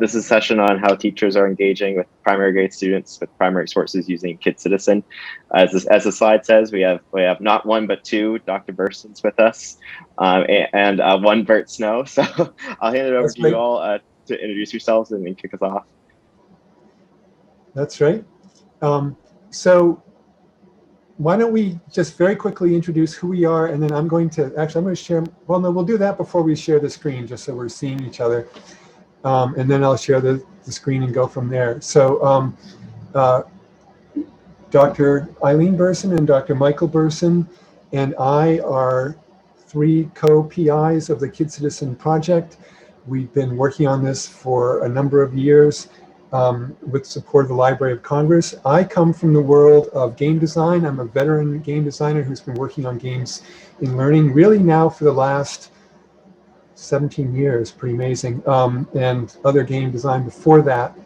this is a session on how teachers are engaging with primary grade students with primary sources using KidCitizen. As the slide says, we have not one but two Dr. Bersons with us, and one Bert Snow. So I'll hand it over to you all to introduce yourselves and then kick us off. That's right. So why don't we just very quickly introduce who we are, and then I'm going to share, well, no, we'll do that before we share the screen, just so we're seeing each other. And then I'll share the screen and go from there. So Dr. Ilene Berson and Dr. Michael Berson and I are three co-PIs of the KidCitizen project. We've been working on this for a number of years with support of the Library of Congress. I come from the world of game design. I'm a veteran game designer who's been working on games in learning really now for the last 17 years, pretty amazing, and other game design before that.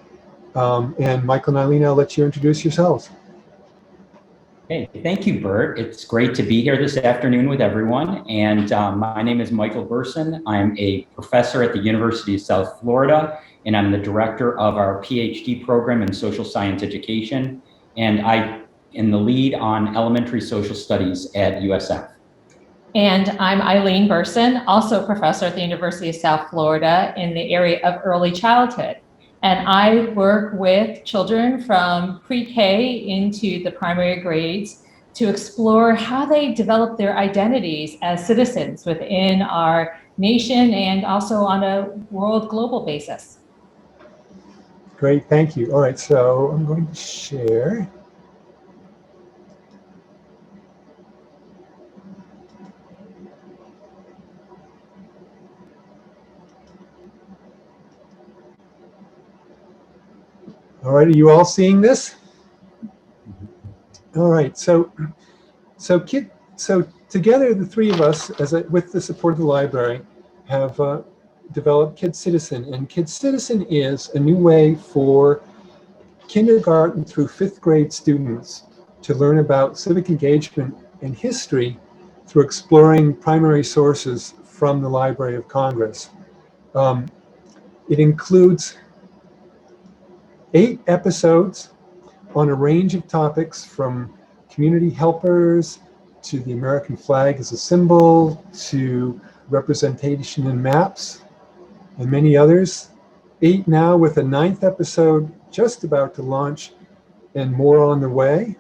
And Michael and Ilene, I'll let you introduce yourselves. Hey, thank you, Bert. It's great to be here this afternoon with everyone. And my name is Michael Berson. I'm a professor at the University of South Florida, and I'm the director of our PhD program in social science education. And I am the lead on elementary social studies at USF. And I'm Ilene Berson, also a professor at the University of South Florida in the area of early childhood. And I work with children from pre-K into the primary grades to explore how they develop their identities as citizens within our nation and also on a world global basis. Great, thank you. All right, so I'm going to share. All right, are you all seeing this? All right, so together the three of us, with the support of the library, have developed KidCitizen, and KidCitizen is a new way for kindergarten through fifth grade students to learn about civic engagement and history through exploring primary sources from the Library of Congress. It includes 8 episodes on a range of topics, from community helpers to the American flag as a symbol to representation in maps and many others. 8 now, with a 9th episode just about to launch and more on the way.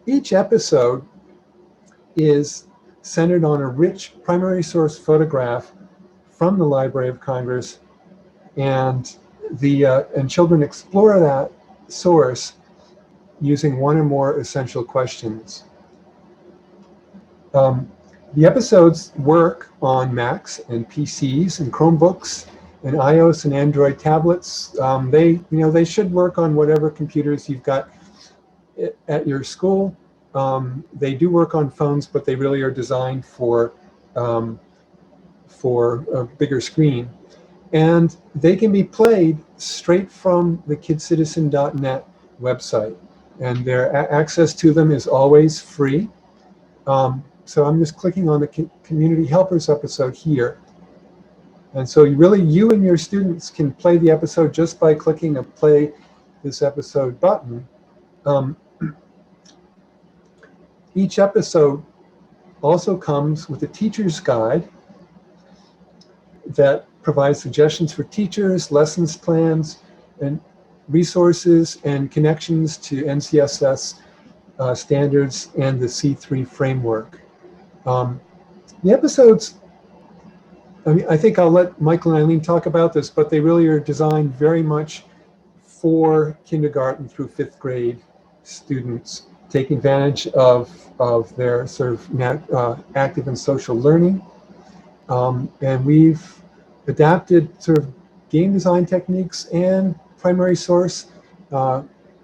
Each episode is centered on a rich primary source photograph from the Library of Congress, and children explore that source using one or more essential questions. The episodes work on Macs and PCs and Chromebooks and iOS and Android tablets. They should work on whatever computers you've got at your school. They do work on phones, but they really are designed for a bigger screen. And they can be played straight from the KidCitizen.net website. And their access to them is always free. So I'm just clicking on the Community Helpers episode here. And so you and your students can play the episode just by clicking a Play This Episode button. Each episode also comes with a teacher's guide that provides suggestions for teachers, lessons plans, and resources and connections to NCSS standards and the C3 framework. The episodes, I think I'll let Michael and Ilene talk about this, but they really are designed very much for kindergarten through fifth grade students, taking advantage of their sort of active and social learning. And we've adapted sort of game design techniques and primary source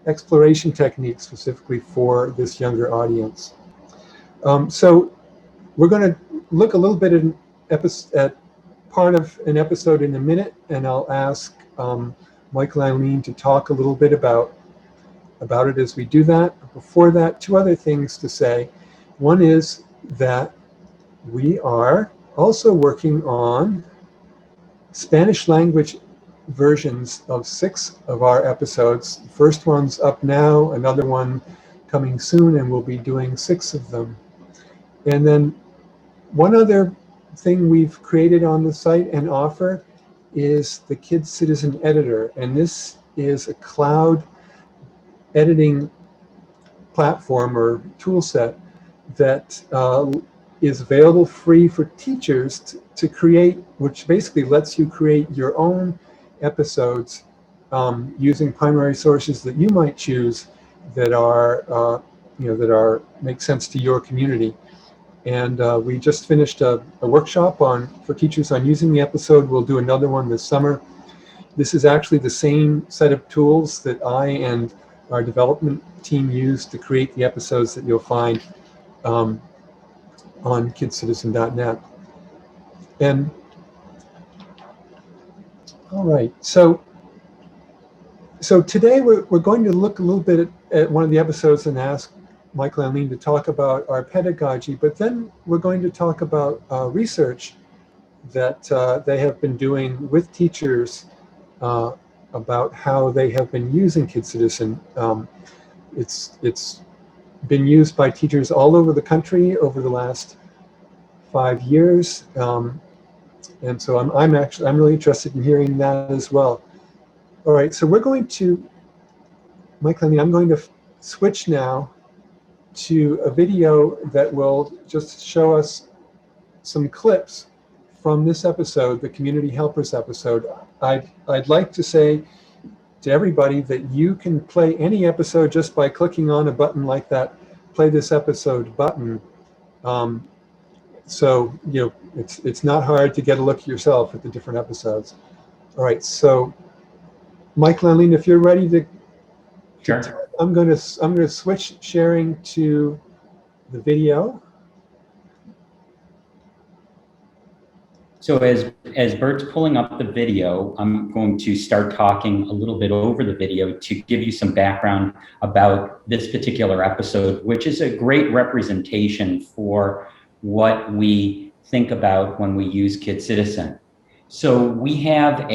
exploration techniques specifically for this younger audience. So we're going to look a little bit at part of an episode in a minute, and I'll ask Michael and Ilene to talk a little bit about it as we do that. Before that, 2 other things to say. One is that we are also working on Spanish language versions of 6 of our episodes. The first one's up now, another one coming soon, and we'll be doing 6 of them. And then one other thing we've created on the site and offer is the KidCitizen editor. And this is a cloud editing platform or tool set that is available free for teachers to create, which basically lets you create your own episodes using primary sources that you might choose that are, make sense to your community. And we just finished a workshop for teachers on using the episode. We'll do another one this summer. This is actually the same set of tools that I and our development team use to create the episodes that you'll find on KidCitizen.net. And all right, so today we're going to look a little bit at one of the episodes and ask Michael and Ilene to talk about our pedagogy, but then we're going to talk about research that they have been doing with teachers about how they have been using KidCitizen. It's been used by teachers all over the country over the last 5 years, and so I'm really interested in hearing that as well. All right, so we're going to, Michael and Ilene, I'm going to switch now to a video that will just show us some clips from this episode, the Community Helpers episode. I'd like to say to everybody that you can play any episode just by clicking on a button like that, play this episode button. So, it's not hard to get a look yourself at the different episodes. All right, so Michael and Ilene, if you're ready to, Sure. I'm going to switch sharing to the video. So as Bert's pulling up the video, I'm going to start talking a little bit over the video to give you some background about this particular episode, which is a great representation for what we think about when we use KidCitizen. So we have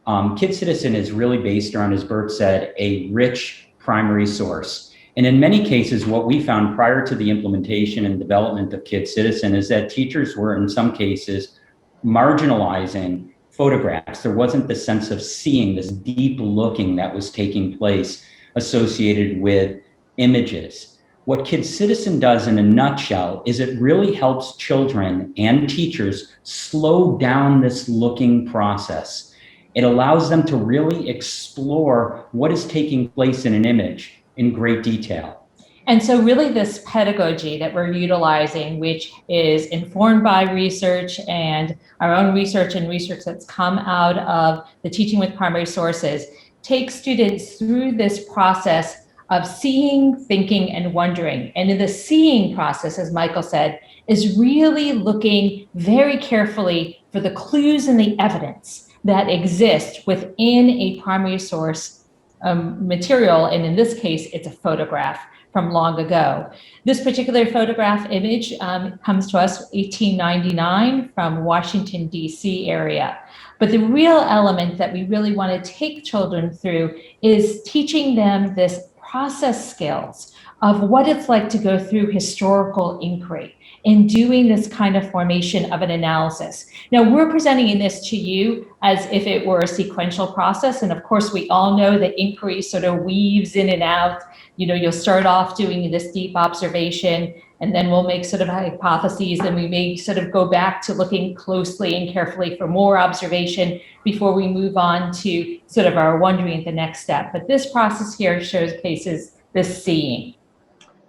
KidCitizen is really based around, as Bert said, a rich primary source. And in many cases, what we found prior to the implementation and development of KidCitizen is that teachers were, in some cases, marginalizing photographs. There wasn't the sense of seeing, this deep looking that was taking place associated with images. What KidCitizen does in a nutshell is it really helps children and teachers slow down this looking process. It allows them to really explore what is taking place in an image in great detail. And so really this pedagogy that we're utilizing, which is informed by research and our own research and research that's come out of the Teaching with Primary Sources, takes students through this process of seeing, thinking, and wondering. And in the seeing process, as Michael said, is really looking very carefully for the clues and the evidence that exist within a primary source material. And in this case, it's a photograph from long ago. This particular photograph image comes to us 1899 from Washington, D.C. area. But the real element that we really want to take children through is teaching them this process skills of what it's like to go through historical inquiry in doing this kind of formation of an analysis. Now, we're presenting this to you as if it were a sequential process. And of course, we all know that inquiry sort of weaves in and out. You'll start off doing this deep observation, and then we'll make sort of hypotheses, and we may sort of go back to looking closely and carefully for more observation before we move on to sort of our wondering at the next step. But this process here showcases this seeing.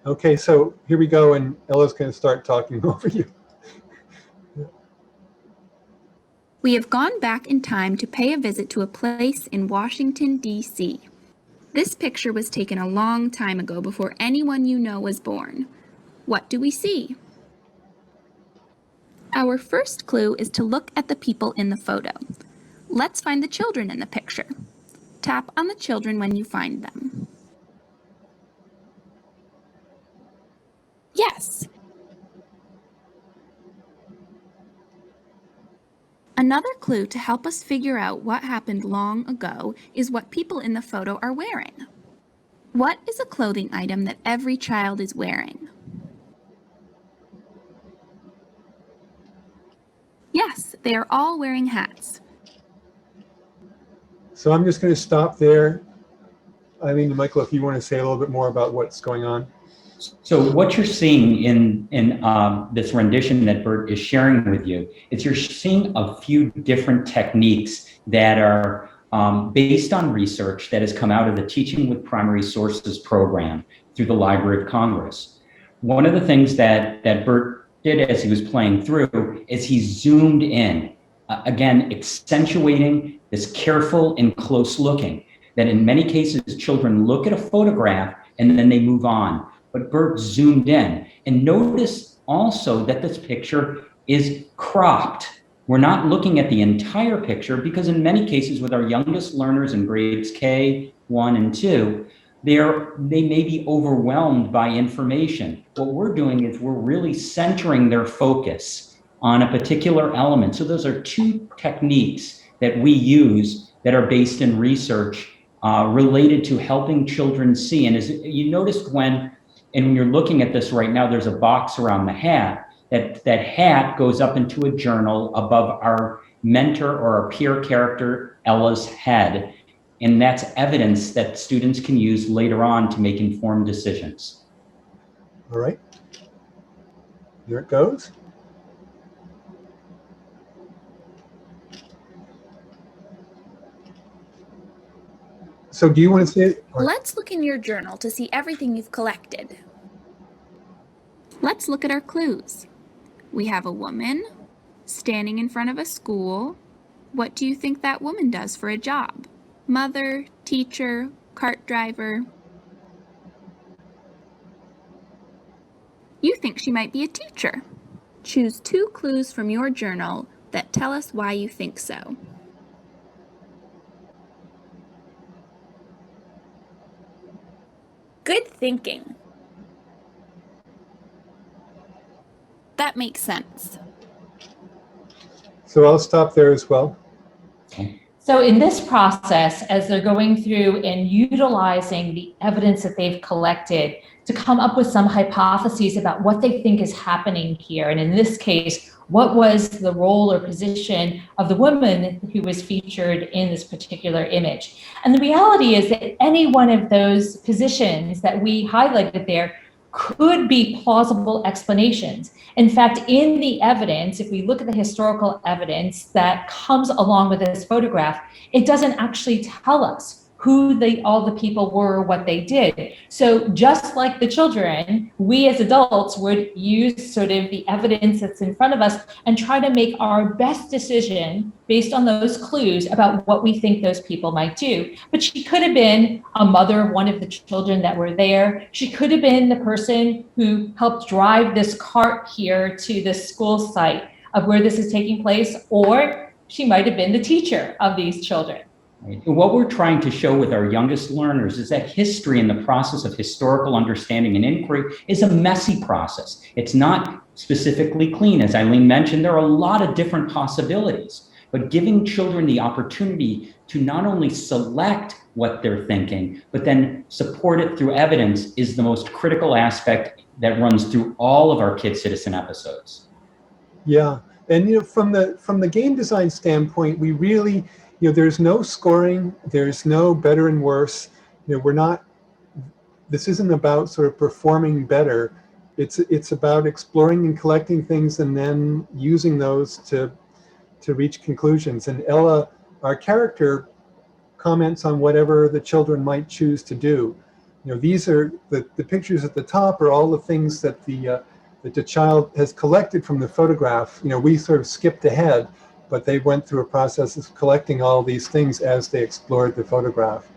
Okay, so here we go, and Ella's going to start talking over you. We have gone back in time to pay a visit to a place in Washington, D.C. This picture was taken a long time ago before anyone you know was born. What do we see? Our first clue is to look at the people in the photo. Let's find the children in the picture. Tap on the children when you find them. Yes. Another clue to help us figure out what happened long ago is what people in the photo are wearing. What is a clothing item that every child is wearing? Yes, they are all wearing hats. So I'm just going to stop there. Eileen and Michael, if you want to say a little bit more about what's going on. So what you're seeing in this rendition that Bert is sharing with you is you're seeing a few different techniques that are based on research that has come out of the Teaching with Primary Sources program through the Library of Congress. One of the things that Bert did as he was playing through is he zoomed in, again, accentuating this careful and close looking, that in many cases children look at a photograph and then they move on. But Bert zoomed in, and notice also that this picture is cropped. We're not looking at the entire picture because in many cases with our youngest learners in grades K, 1 and 2, they may be overwhelmed by information. What we're doing is we're really centering their focus on a particular element. So those are two techniques that we use that are based in research related to helping children see. And as you noticed when you're looking at this right now, there's a box around the hat. That hat goes up into a journal above our mentor or our peer character, Ella's head. And that's evidence that students can use later on to make informed decisions. All right. Here it goes. So do you want to say it? Let's look in your journal to see everything you've collected. Let's look at our clues. We have a woman standing in front of a school. What do you think that woman does for a job? Mother, teacher, cart driver? You think she might be a teacher. Choose 2 clues from your journal that tell us why you think so. Good thinking. That makes sense. So I'll stop there as well. So in this process, as they're going through and utilizing the evidence that they've collected to come up with some hypotheses about what they think is happening here, and in this case, what was the role or position of the woman who was featured in this particular image. And the reality is that any one of those positions that we highlighted there could be plausible explanations. In fact, in the evidence, if we look at the historical evidence that comes along with this photograph, it doesn't actually tell us who all the people were, what they did. So just like the children, we as adults would use sort of the evidence that's in front of us and try to make our best decision based on those clues about what we think those people might do. But she could have been a mother of one of the children that were there. She could have been the person who helped drive this cart here to this school site of where this is taking place, or she might have been the teacher of these children. Right. And what we're trying to show with our youngest learners is that history and the process of historical understanding and inquiry is a messy process. It's not specifically clean. As Eileen mentioned, there are a lot of different possibilities, but giving children the opportunity to not only select what they're thinking, but then support it through evidence is the most critical aspect that runs through all of our KidCitizen episodes. Yeah, and from the game design standpoint, we really, there's no scoring, there's no better and worse. This isn't about sort of performing better. It's about exploring and collecting things and then using those to reach conclusions. And Ella, our character, comments on whatever the children might choose to do. These are the pictures at the top are all the things that the child has collected from the photograph. We sort of skipped ahead, but they went through a process of collecting all these things as they explored the photograph.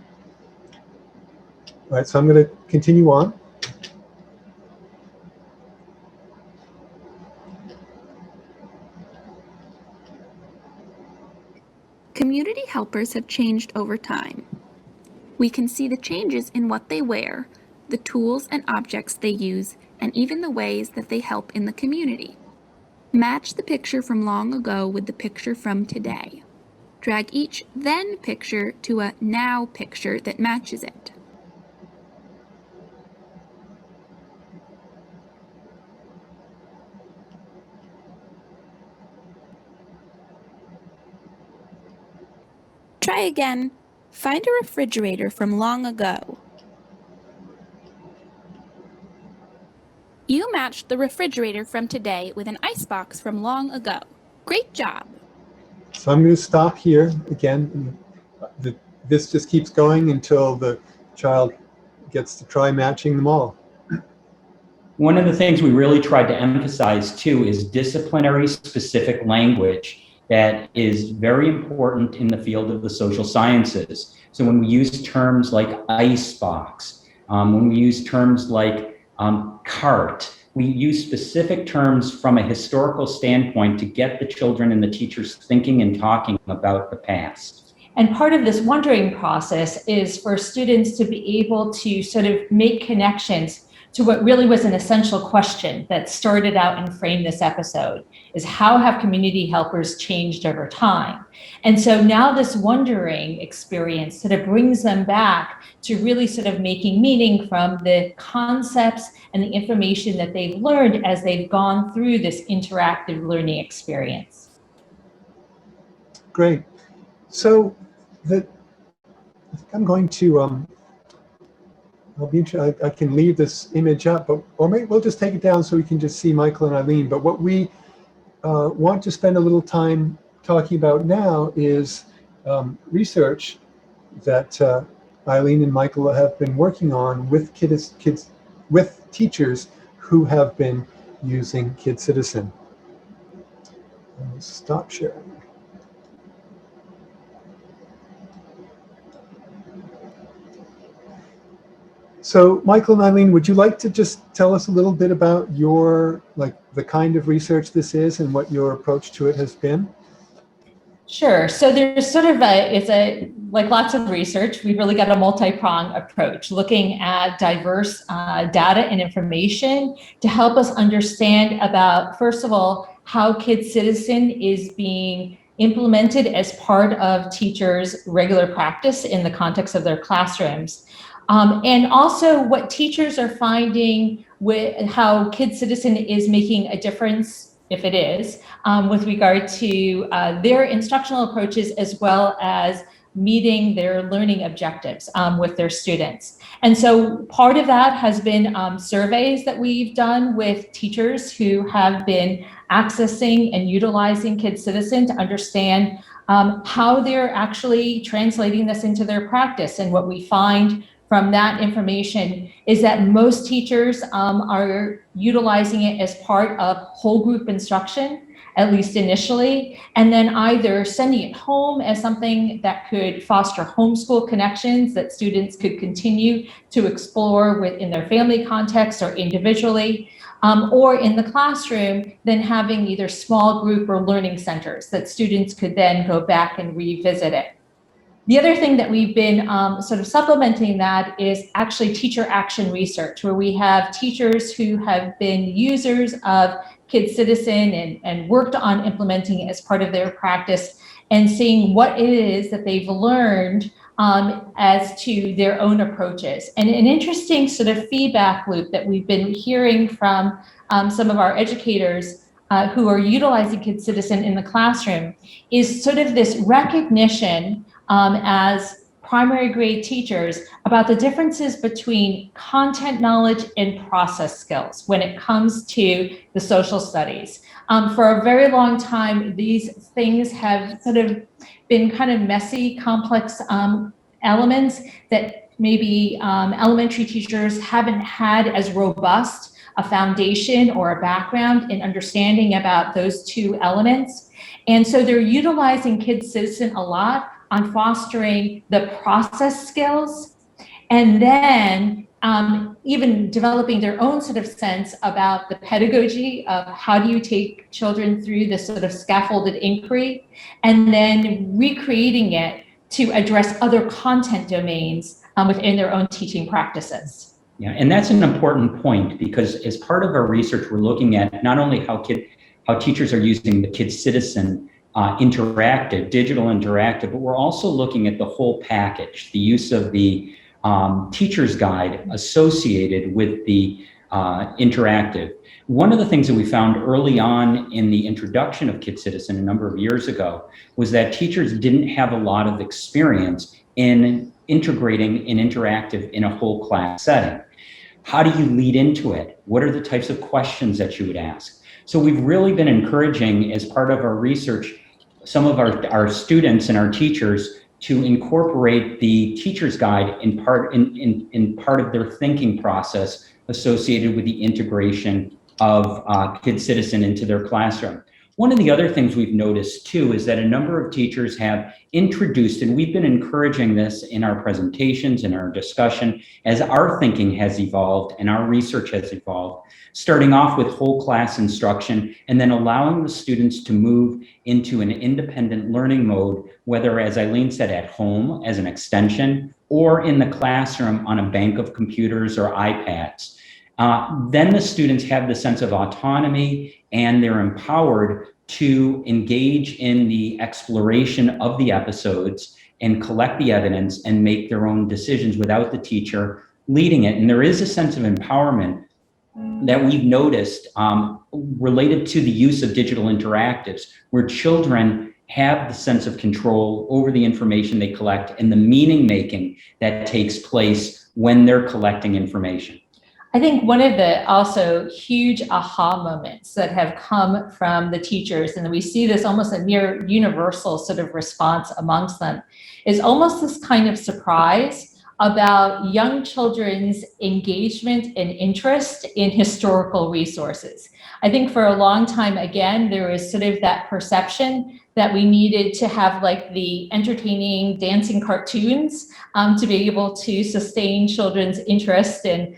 All right, so I'm going to continue on. Community helpers have changed over time. We can see the changes in what they wear, the tools and objects they use, and even the ways that they help in the community. Match the picture from long ago with the picture from today. Drag each then picture to a now picture that matches it. Try again. Find a refrigerator from long ago. You matched the refrigerator from today with an icebox from long ago. Great job. So I'm going to stop here again. This just keeps going until the child gets to try matching them all. One of the things we really tried to emphasize too is disciplinary specific language that is very important in the field of the social sciences. So when we use terms like icebox, when we use terms like cart, we use specific terms from a historical standpoint to get the children and the teachers thinking and talking about the past. And part of this wondering process is for students to be able to sort of make connections to what really was an essential question that started out and framed this episode, is how have community helpers changed over time? And so now this wondering experience sort of brings them back to really sort of making meaning from the concepts and the information that they've learned as they've gone through this interactive learning experience. Great. So I think I'm going to, I can leave this image up, or maybe we'll just take it down so we can just see Michael and Ilene. But what we want to spend a little time talking about now is research that Ilene and Michael have been working on with with teachers who have been using KidCitizen. Stop sharing. So Michael and Ilene, would you like to just tell us a little bit about your, the kind of research this is and what your approach to it has been? Sure. So there's sort of like lots of research, we've really got a multi-pronged approach, looking at diverse data and information to help us understand about, first of all, how KidCitizen is being implemented as part of teachers' regular practice in the context of their classrooms. And also what teachers are finding with how KidCitizen is making a difference, if it is, with regard to their instructional approaches, as well as meeting their learning objectives with their students. And so part of that has been surveys that we've done with teachers who have been accessing and utilizing KidCitizen to understand how they're actually translating this into their practice. And what we find from that information is that most teachers are utilizing it as part of whole group instruction, at least initially, and then either sending it home as something that could foster homeschool connections that students could continue to explore within their family context or individually, or in the classroom, then having either small group or learning centers that students could then go back and revisit it. The other thing that we've been sort of supplementing that is actually teacher action research, where we have teachers who have been users of KidCitizen and worked on implementing it as part of their practice and seeing what it is that they've learned as to their own approaches. And an interesting sort of feedback loop that we've been hearing from some of our educators who are utilizing KidCitizen in the classroom is sort of this recognition as primary grade teachers about the differences between content knowledge and process skills when it comes to the social studies. For a very long time, these things have sort of been kind of messy, complex elements that maybe elementary teachers haven't had as robust a foundation or a background in understanding about those two elements. And so they're utilizing KidCitizen a lot on fostering the process skills, and then even developing their own sort of sense about the pedagogy of how do you take children through this sort of scaffolded inquiry, and then recreating it to address other content domains within their own teaching practices. Yeah, and that's an important point, because as part of our research, we're looking at not only how how teachers are using the KidCitizen digital interactive, but we're also looking at the whole package, the use of the teacher's guide associated with the interactive. One of the things that we found early on in the introduction of KidCitizen a number of years ago was that teachers didn't have a lot of experience in integrating an interactive in a whole class setting. How do you lead into it? What are the types of questions that you would ask? So we've really been encouraging, as part of our research, some of our students and our teachers to incorporate the teacher's guide in part of their thinking process associated with the integration of KidCitizen into their classroom. One of the other things we've noticed too is that a number of teachers have introduced, and we've been encouraging this in our presentations and our discussion as our thinking has evolved and our research has evolved, starting off with whole class instruction and then allowing the students to move into an independent learning mode, whether, as Ilene said, at home as an extension or in the classroom on a bank of computers or iPads. Then the students have the sense of autonomy and they're empowered to engage in the exploration of the episodes and collect the evidence and make their own decisions without the teacher leading it. And there is a sense of empowerment that we've noticed related to the use of digital interactives, where children have the sense of control over the information they collect and the meaning making that takes place when they're collecting information. I think one of the also huge aha moments that have come from the teachers, and we see this almost a near universal sort of response amongst them, is almost this kind of surprise about young children's engagement and interest in historical resources. I think for a long time, again, there was sort of that perception that we needed to have like the entertaining dancing cartoons to be able to sustain children's interest and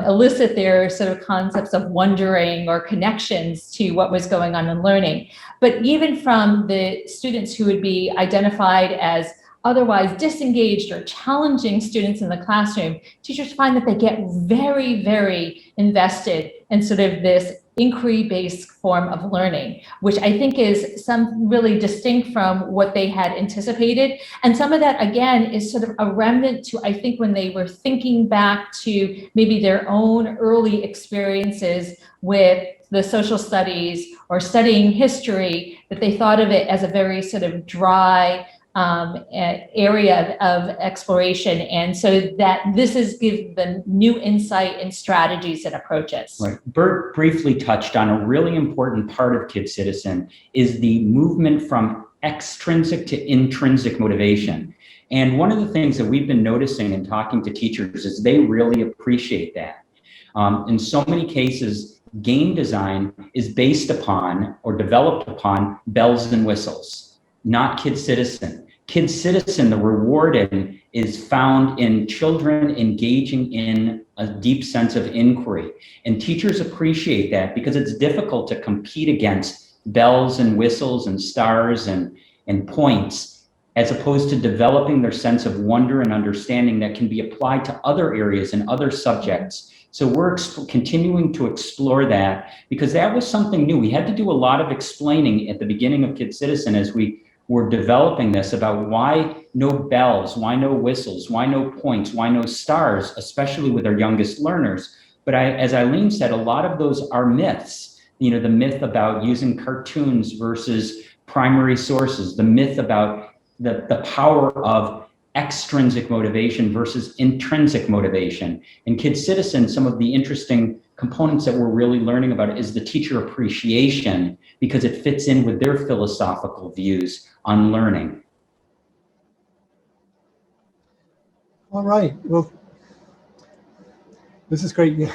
elicit their sort of concepts of wondering or connections to what was going on in learning. But even from the students who would be identified as otherwise disengaged or challenging students in the classroom, teachers find that they get very, very invested in sort of this inquiry-based form of learning, which I think is some really distinct from what they had anticipated. And some of that, again, is sort of a remnant to, I think, when they were thinking back to maybe their own early experiences with the social studies or studying history, that they thought of it as a very sort of dry area of exploration, and so that this is give them new insight and strategies and approaches. Right. Bert briefly touched on a really important part of KidCitizen is the movement from extrinsic to intrinsic motivation. And one of the things that we've been noticing and talking to teachers is they really appreciate that. In so many cases, game design is based upon or developed upon bells and whistles, not KidCitizen. KidCitizen, the reward is found in children engaging in a deep sense of inquiry. And teachers appreciate that because it's difficult to compete against bells and whistles and stars and points, as opposed to developing their sense of wonder and understanding that can be applied to other areas and other subjects. So we're continuing to explore that because that was something new. We had to do a lot of explaining at the beginning of KidCitizen as we were developing this about why no bells, why no whistles, why no points, why no stars, especially with our youngest learners. But as Ilene said, a lot of those are myths. You know, the myth about using cartoons versus primary sources, the myth about the power of extrinsic motivation versus intrinsic motivation. In KidCitizen, some of the interesting components that we're really learning about is the teacher appreciation because it fits in with their philosophical views on learning. All right. Well, this is great.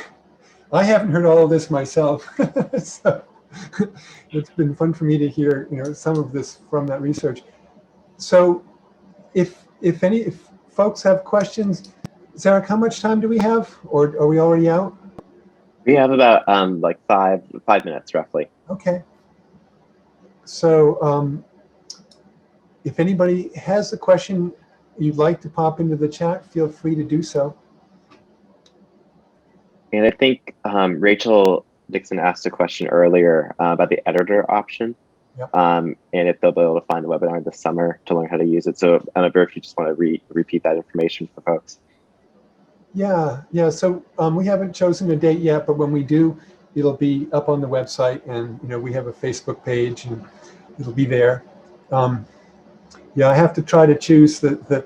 I haven't heard all of this myself, so it's been fun for me to hear, some of this from that research. So, if folks have questions, Zarek, how much time do we have, or are we already out? We have about like five minutes roughly. Okay. So if anybody has a question you'd like to pop into the chat, feel free to do so. And I think Rachel Dixon asked a question earlier about the editor option. Yep. And if they'll be able to find the webinar this summer to learn how to use it. So I don't know if you just want to repeat that information for folks. Yeah. So we haven't chosen a date yet, but when we do, it'll be up on the website, and we have a Facebook page, and it'll be there. Yeah, I have to try to choose the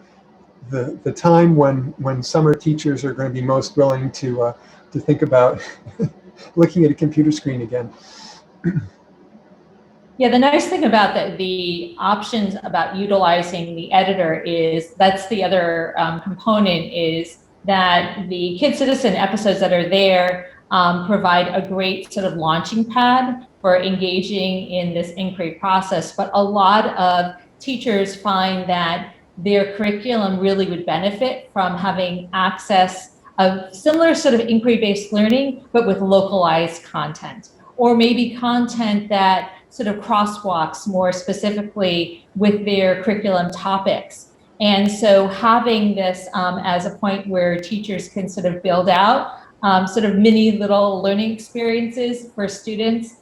time when summer teachers are going to be most willing to think about looking at a computer screen again. Yeah, the nice thing about the options about utilizing the editor is that's the other component, is that the KidCitizen episodes that are there provide a great sort of launching pad for engaging in this inquiry process. But a lot of teachers find that their curriculum really would benefit from having access of similar sort of inquiry-based learning, but with localized content, or maybe content that sort of crosswalks more specifically with their curriculum topics. And so having this as a point where teachers can sort of build out sort of mini little learning experiences for students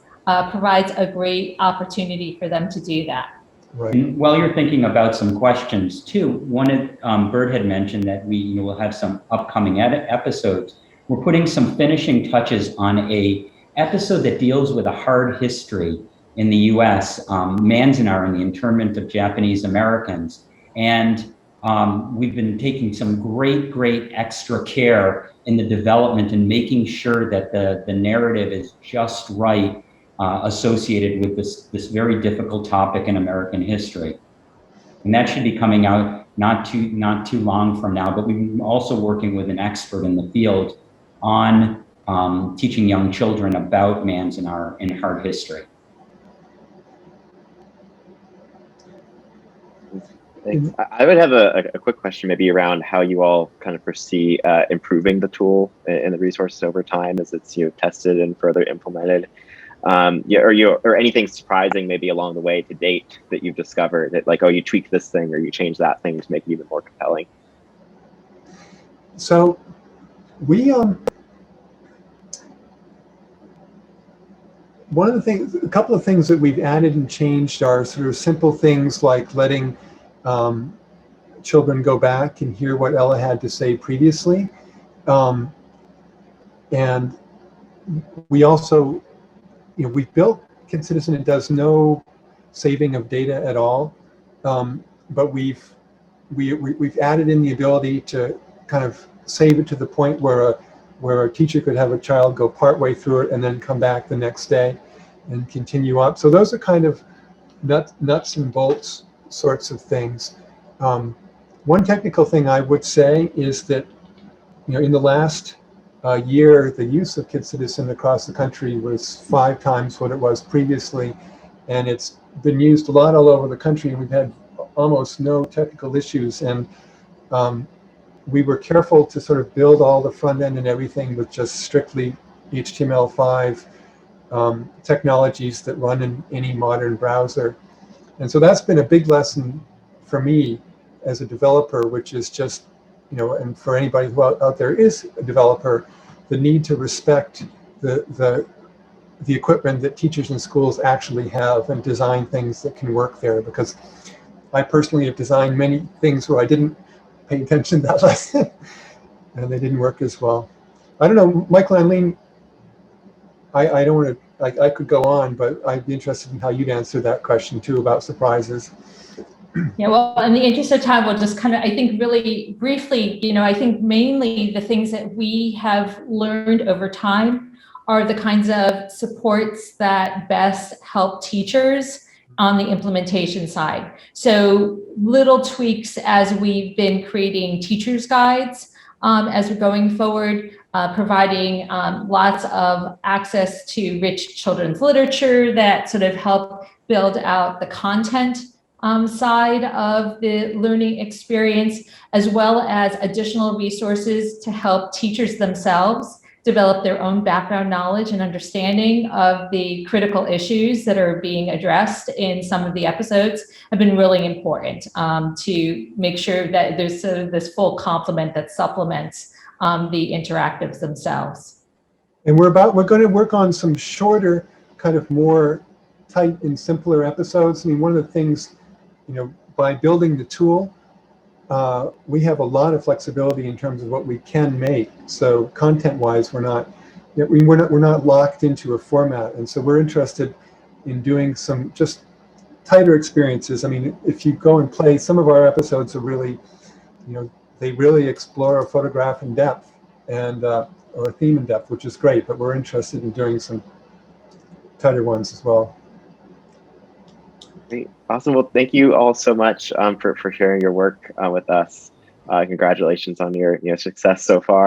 provides a great opportunity for them to do that. Right. And while you're thinking about some questions too, Bert had mentioned that we will have some upcoming episodes. We're putting some finishing touches on a episode that deals with a hard history in the U.S., Manzanar and the internment of Japanese Americans. And we've been taking some great extra care in the development and making sure that the narrative is just right, associated with this very difficult topic in American history. And that should be coming out not too long from now, but we're also working with an expert in the field on teaching young children about Manzanar and hard history. Thanks. I would have a quick question maybe around how you all kind of foresee improving the tool and the resources over time as it's tested and further implemented. Or anything surprising maybe along the way to date that you've discovered that, like, oh, you tweak this thing or you change that thing to make it even more compelling. So we a couple of things that we've added and changed are sort of simple things like letting children go back and hear what Ella had to say previously. And we also, we've built KidCitizen. It does no saving of data at all, but we've added in the ability to kind of save it to the point where a teacher could have a child go partway through it and then come back the next day and continue up. So those are kind of nuts and bolts sorts of things. One technical thing I would say is that, in the last year, the use of KidCitizen across the country was 5 times what it was previously, and it's been used a lot all over the country, and we've had almost no technical issues. And we were careful to sort of build all the front end and everything with just strictly HTML5 technologies that run in any modern browser. And so that's been a big lesson for me as a developer, which is just, and for anybody who out there is a developer, the need to respect the equipment that teachers and schools actually have and design things that can work there. Because I personally have designed many things where I didn't pay attention to that lesson and they didn't work as well. I don't know, Michael and Ilene, I don't want to, I could go on, but I'd be interested in how you'd answer that question too about surprises. Yeah, well, in the interest of time, we'll just kind of, I think really briefly, I think mainly the things that we have learned over time are the kinds of supports that best help teachers on the implementation side. So little tweaks as we've been creating teachers' guides as we're going forward, providing lots of access to rich children's literature that sort of help build out the content side of the learning experience, as well as additional resources to help teachers themselves develop their own background knowledge and understanding of the critical issues that are being addressed in some of the episodes have been really important to make sure that there's sort of this full complement that supplements the interactives themselves. And we're going to work on some shorter, kind of more tight and simpler episodes. I mean, one of the things, by building the tool, we have a lot of flexibility in terms of what we can make. So content-wise, we're not locked into a format, and so we're interested in doing some just tighter experiences. I mean, if you go and play, some of our episodes are really, they really explore a photograph in depth and or a theme in depth, which is great. But we're interested in doing some tighter ones as well. Great. Awesome. Well, thank you all so much for sharing your work with us. Congratulations on your success so far.